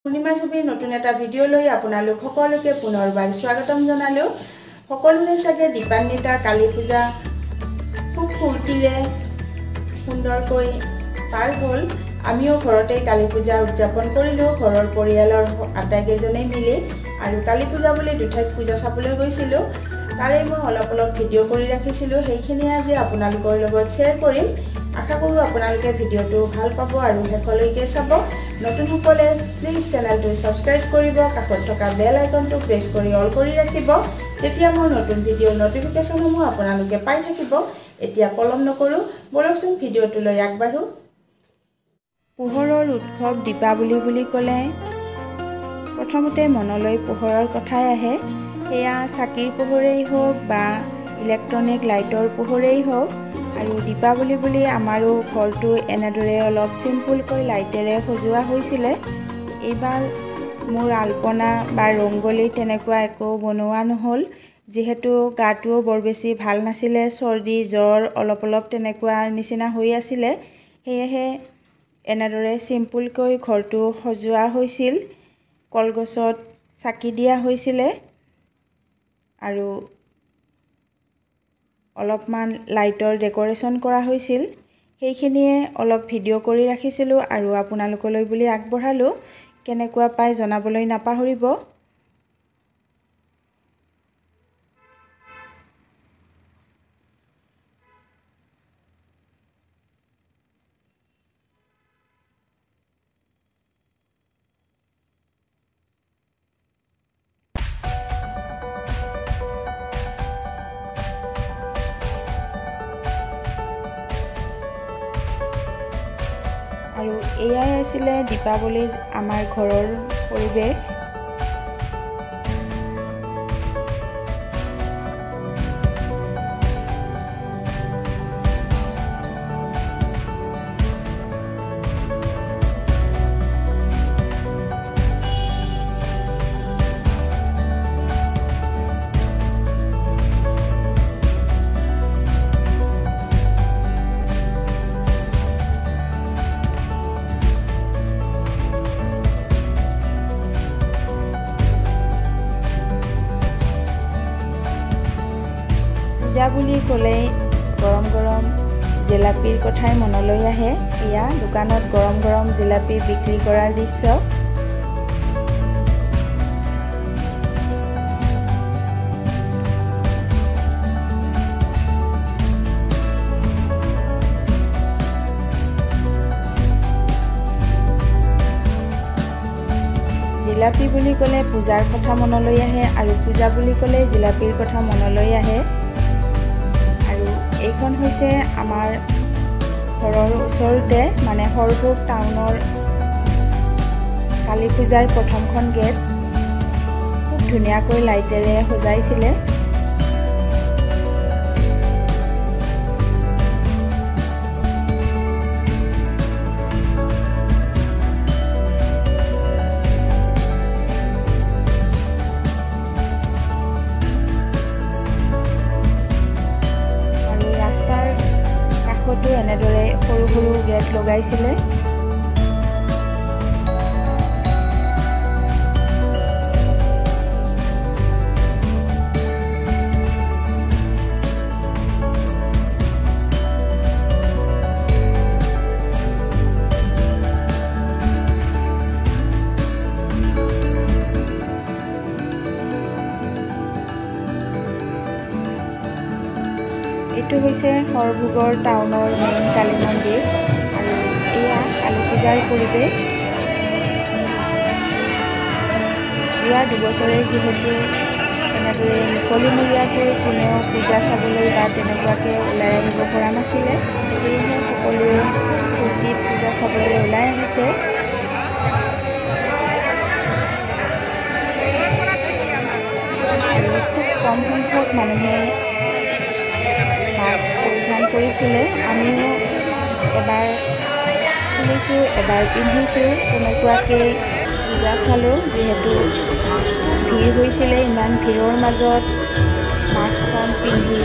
পূৰ্ণিমা ছবিৰ নতুন এটা ভিডিঅ' লৈ আপোনালোক সকলোকে পুনৰবাৰ স্বাগতম জনালো। সকলোৰে চাগে দীপান্বিতা কালী পূজা খুব ফূৰ্তিৰে সুন্দৰকৈ পাৰ হ'ল। আমিও ঘৰতে কালী পূজা উদযাপন কৰিলো ঘৰৰ পৰিয়ালৰ আটাইকেইজনে মিলি আৰু কালী পূজা বুলি দুঠাইত পূজা চাবলৈ গৈছিলো। তাৰে মই অলপ ভিডিঅ' কৰি ৰাখিছিলো, সেইখিনি আজি আপোনালোকৰ লগত শ্বেয়াৰ কৰিম। আশা কৰোঁ আপোনালোকে ভিডিঅ'টো ভাল পাব আৰু শেষলৈকে চাব। নতুন সকলে প্লিজ চেনেলটো সাবস্ক্ৰাইব কৰিব, কাষত থকা বেল আইকনটো প্ৰেছ কৰি অল কৰি ৰাখিব, তেতিয়া মোৰ নতুন ভিডিঅ'ৰ নটিফিকেশ্যনসমূহ আপোনালোকে পাই থাকিব। এতিয়া পলম নকৰোঁ, বলকচোন ভিডিঅ'টোলৈ আগবাঢ়ো। পোহৰৰ উৎসৱ দীপাৱলী বুলি ক'লে প্ৰথমতে মনলৈ পোহৰৰ কথাই আহে। সেয়া চাকিৰ পোহৰেই হওক বা ইলেক্ট্ৰনিক লাইটৰ পোহৰেই হওক। আৰু দীপাৱলী বুলি আমাৰো ঘৰটো এনেদৰে অলপ চিম্পুলকৈ লাইটেৰে সজোৱা হৈছিলে। এইবাৰ মোৰ আলপনা বা ৰংগলী তেনেকুৱা একো বনোৱা নহ'ল, যিহেতু গাটোও বৰ বেছি ভাল নাছিলে, চৰ্দি জ্বৰ অলপ তেনেকুৱা নিচিনা হৈ আছিলে। সেয়েহে এনেদৰে চিম্পুলকৈ ঘৰটো সজোৱা হৈছিল। কলগছত চাকি দিয়া হৈছিলে আৰু অলপমান লাইটৰ ডেক'ৰেশ্যন কৰা হৈছিল। সেইখিনিয়ে অলপ ভিডিঅ' কৰি ৰাখিছিলোঁ আৰু আপোনালোকলৈ বুলি আগবঢ়ালোঁ। কেনেকুৱা পাই জনাবলৈ নাপাহৰিব। আৰু এয়াই আছিলে দীপাৱলীৰ আমাৰ ঘৰৰ পৰিৱেশ। পূজা বুলি ক'লে গৰম জিলাপিৰ কথাই মনলৈ আহে। এয়া দোকানত গৰম জিলাপি বিক্ৰী কৰাৰ দৃশ্য। জিলাপি বুলি ক'লে পূজাৰ কথা মনলৈ আহে আৰু পূজা বুলি ক'লে জিলাপিৰ কথা মনলৈ আহে। এইখন হৈছে আমাৰ ঘৰৰ ওচৰতে, মানে সৰভোগ টাউনৰ কালী পূজাৰ প্ৰথমখন গেট। খুব ধুনীয়াকৈ লাইটেৰে সজাইছিলে। কাষতো এনেদৰে সৰু গেট লগাইছিলে। এইটো হৈছে সৰভোগৰ টাউনৰ মেইন কালী মন্দিৰ আৰু এয়া কালী পূজাৰ পৰিৱেশ। যোৱা দুবছৰে যিহেতু এনেদৰে মুকলিমূৰীয়াকৈ কোনেও পূজা চাবলৈ বা তেনেকুৱাকৈ ওলাই আহিব পৰা নাছিলে, সেয়েহে সকলোৱে ফূৰ্তিত পূজা চাবলৈ ওলাই আহিছে। আৰু খুব কম সংখ্যক মানুহে পৰিধান কৰিছিলে। আমিও এবাৰ খুলিছোঁ, এবাৰ পিন্ধিছোঁ, তেনেকুৱাকৈ পূজা চালোঁ। যিহেতু ভিৰ হৈছিলে, ইমান ভিৰৰ মাজত মাস্কখন পিন্ধি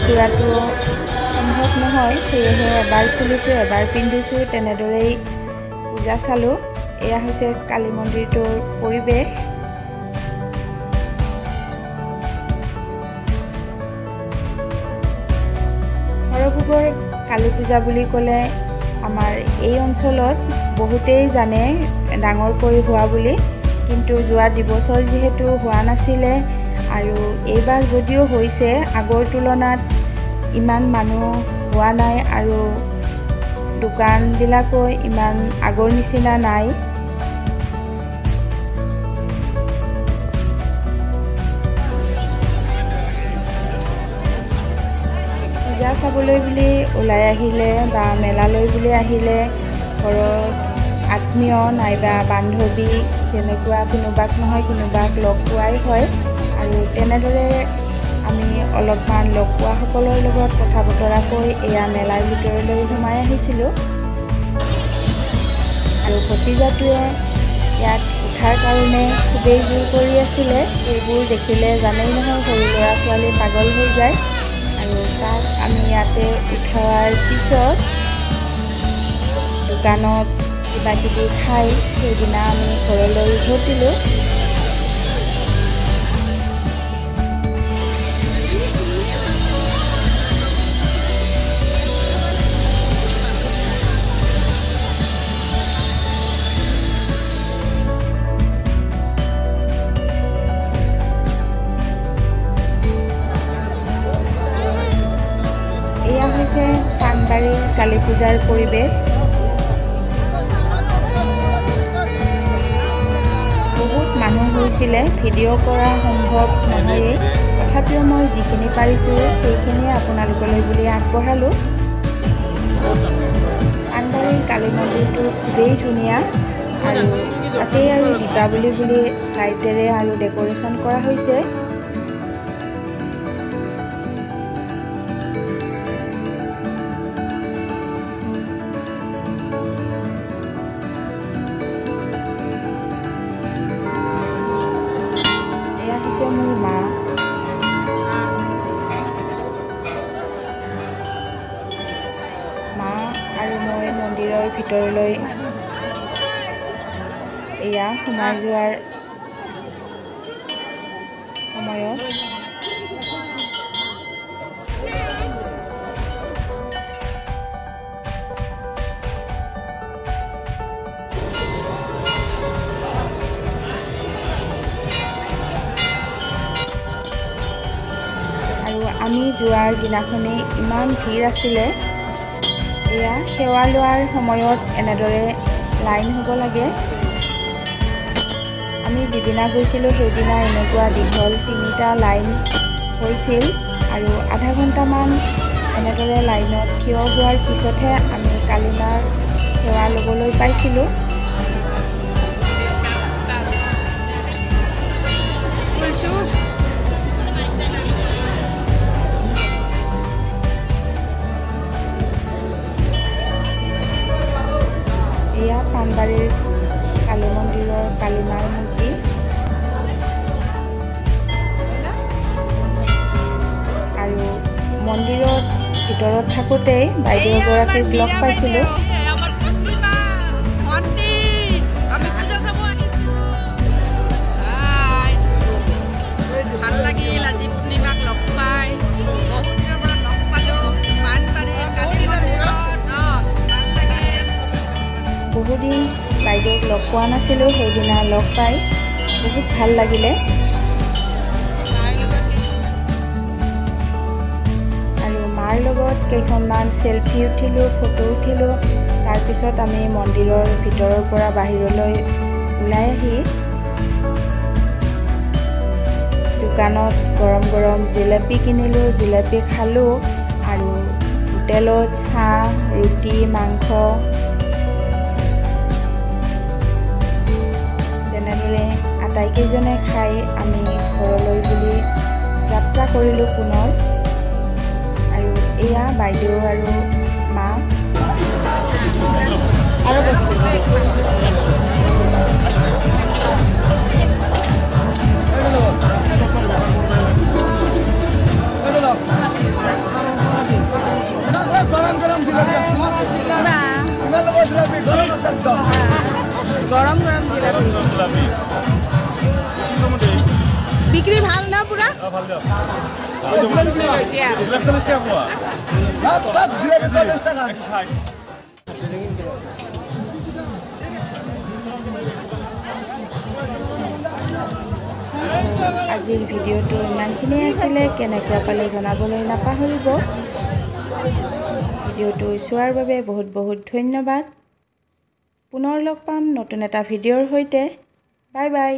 ফুৰাটো সম্ভৱ নহয়, সেয়েহে এবাৰ খুলিছোঁ, এবাৰ পিন্ধিছোঁ, তেনেদৰেই পূজা চালোঁ। এয়া হৈছে কালী মন্দিৰটোৰ পৰিৱেশ। সৰভোগৰ কালী পূজা বুলি ক'লে আমাৰ এই অঞ্চলত বহুতেই জানে ডাঙৰকৈ হোৱা বুলি, কিন্তু যোৱা দুবছৰ যিহেতু হোৱা নাছিলে আৰু এইবাৰ যদিও হৈছে আগৰ তুলনাত ইমান মানুহ হোৱা নাই আৰু দোকানবিলাকো ইমান আগৰ নিচিনা নাই। পূজা চাবলৈ বুলি ওলাই আহিলে বা মেলালৈ বুলি আহিলে ঘৰৰ আত্মীয় নাইবা বান্ধৱী তেনেকুৱা কোনোবাক নহয় কোনোবাক লগ পোৱাই হয় আৰু তেনেদৰে আমি অলপমান লগ পোৱাসকলৰ লগত কথা বতৰা কৈ এয়া মেলাৰ ভিতৰলৈ সোমাই আহিছিলোঁ আৰু ভতিজাটোৱে ইয়াত উঠাৰ কাৰণে খুবেই জোৰ কৰি আছিলে। এইবোৰ দেখিলে জানেই নহয় সৰু ল'ৰা ছোৱালী পাগল হৈ যায় আৰু তাক আমি ইয়াতে উঠাৰ পিছত দোকানত কিবা কিবি খাই সেইদিনা আমি ঘৰলৈ উভতিলোঁ। এয়া হৈছে পাণবাৰীৰ কালী পূজাৰ পৰিৱেশ। বহুত মানুহ হৈছিলে, ভিডিঅ' কৰা সম্ভৱ নহয়েই, তথাপিও মই যিখিনি পাৰিছোঁ সেইখিনিয়ে আপোনালোকলৈ বুলি আগবঢ়ালোঁ। পাণবাৰীৰ কালী মন্দিৰটো খুবেই ধুনীয়া আৰু তাতেই আৰু দীপাৱলী বুলি লাইটেৰে আৰু ডেক'ৰেশ্যন কৰা হৈছে। মোৰ মা আৰু মই মন্দিৰৰ ভিতৰলৈ এয়া সোমাই যোৱাৰ সময়ত আমি যোৱাৰ দিনাখনেই ইমান ভিৰ আছিলে। এয়া সেৱা লোৱাৰ সময়ত এনেদৰে লাইন হ'ব লাগে। আমি যিদিনা গৈছিলোঁ সেইদিনা এনেকুৱা দীঘল 3টা লাইন হৈছিল আৰু আধা ঘণ্টামান এনেদৰে লাইনত থিয় হোৱাৰ পিছতহে আমি কালী মাৰ সেৱা ল'বলৈ পাইছিলোঁ। এয়া পাণবাৰীৰ কালী মন্দিৰৰ কালী মাৰ মূৰ্তি। আৰু মন্দিৰত ভিতৰত থাকোঁতেই বাইদেউ এগৰাকীক লগ পাইছিলোঁ। ভাল লাগিল আজি পূৰ্ণিমাক লগ পাই, বহুত দিনৰ পৰা লগ পালোঁ পাণবাৰীৰ কালী মন্দিৰত। ভাল লাগিল। বহুদিন বাইদেউক লগ পোৱা নাছিলোঁ, সেইদিনা লগ পাই বহুত ভাল লাগিলে। আৰু মাৰ লগত কেইখনমান চেলফি উঠিলোঁ, ফটো উঠিলোঁ। তাৰপিছত আমি মন্দিৰৰ ভিতৰৰ পৰা বাহিৰলৈ ওলাই আহি দোকানত গৰম গৰম জিলাপি কিনিলোঁ, জিলাপি খালোঁ আৰু হোটেলত চাহ, ৰুটি, মাংস তেনেদৰে আটাইকেইজনে খাই আমি ঘৰলৈ বুলি যাত্ৰা কৰিলোঁ পুনৰ। আৰু এয়া বাইদেউ আৰু মা আৰু বস্তু গৰম আজিৰ ভিডিঅ'টো ইমানখিনিয়ে আছিলে কেনেকুৱা পালে জনাবলৈ নাপাহৰিব ভিডিঅ'টো চোৱাৰ বাবে বহুত বহুত ধন্যবাদ পুনৰ লগ পাম নতুন এটা ভিডিঅ'ৰ সৈতে বাই বাই